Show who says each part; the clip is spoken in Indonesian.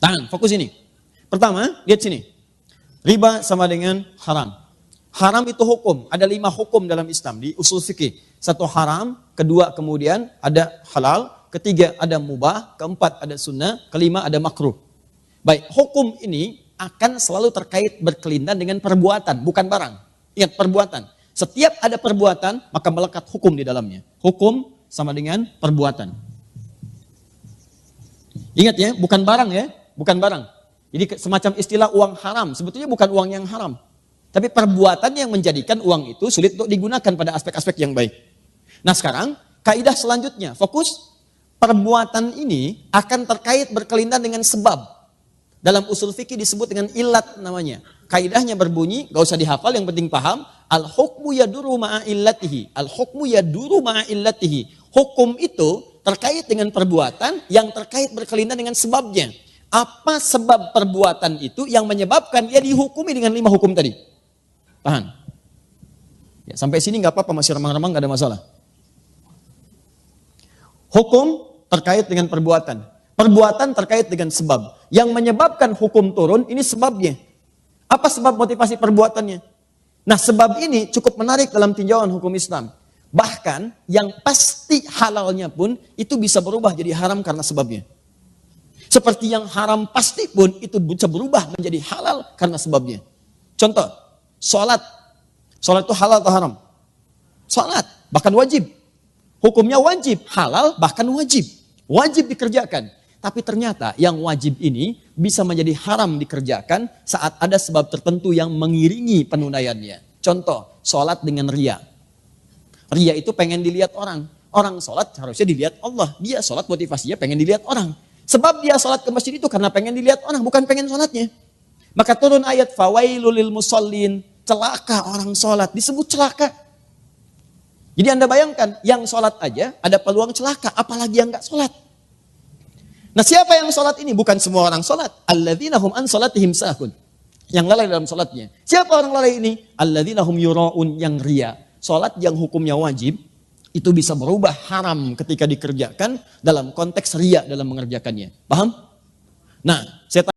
Speaker 1: Tahan, fokus ini. Pertama, lihat sini. Riba sama dengan haram. Haram itu hukum. Ada 5 hukum dalam Islam di usul fikih. 1 haram, kedua kemudian ada halal, ketiga ada mubah, keempat ada sunnah, kelima ada makruh. Baik, hukum ini akan selalu terkait berkelindan dengan perbuatan, bukan barang. Ingat, perbuatan. Setiap ada perbuatan, maka melekat hukum di dalamnya. Hukum sama dengan perbuatan. Ingat ya, bukan barang ya, bukan barang. Jadi semacam istilah uang haram, sebetulnya bukan uang yang haram. Tapi perbuatan yang menjadikan uang itu sulit untuk digunakan pada aspek-aspek yang baik. Nah sekarang, kaidah selanjutnya, fokus. Perbuatan ini akan terkait berkelindan dengan sebab. Dalam usul fikih disebut dengan ilat namanya. Kaidahnya berbunyi, gak usah dihafal, yang penting paham. Al-hukmu yaduru ma'a illatihi. Al-hukmu yaduru ma'a illatihi. Hukum itu terkait dengan perbuatan yang terkait berkelindan dengan sebabnya. Apa sebab perbuatan itu yang menyebabkan dia dihukumi dengan 5 hukum tadi? Tahan. Ya, sampai sini nggak apa-apa, masih remang-remang, nggak ada masalah. Hukum terkait dengan perbuatan. Perbuatan terkait dengan sebab. Yang menyebabkan hukum turun, ini sebabnya. Apa sebab motivasi perbuatannya? Nah sebab ini cukup menarik dalam tinjauan hukum Islam. Bahkan yang pasti halalnya pun itu bisa berubah jadi haram karena sebabnya. Seperti yang haram pasti pun itu bisa berubah menjadi halal karena sebabnya. Contoh, sholat. Sholat itu halal atau haram? Sholat, bahkan wajib. Hukumnya wajib, halal bahkan wajib. Wajib dikerjakan. Tapi ternyata yang wajib ini bisa menjadi haram dikerjakan saat ada sebab tertentu yang mengiringi penunaiannya. Contoh, sholat dengan riya. Riya itu pengen dilihat orang. Orang sholat harusnya dilihat Allah. Dia sholat motivasinya pengen dilihat orang. Sebab dia sholat ke masjid itu karena pengen dilihat orang, bukan pengen sholatnya. Maka turun ayat fawailul lil musallin, celaka orang sholat, disebut celaka. Jadi Anda bayangkan, yang sholat aja ada peluang celaka, apalagi yang gak sholat. Nah siapa yang sholat ini? Bukan semua orang sholat. Alladzina hum an sholatihim sahun. Yang lalai dalam sholatnya. Siapa orang lalai ini? Alladzina hum yura'un, yang ria. Sholat yang hukumnya wajib, itu bisa berubah haram ketika dikerjakan dalam konteks ria dalam mengerjakannya. Paham? Nah, saya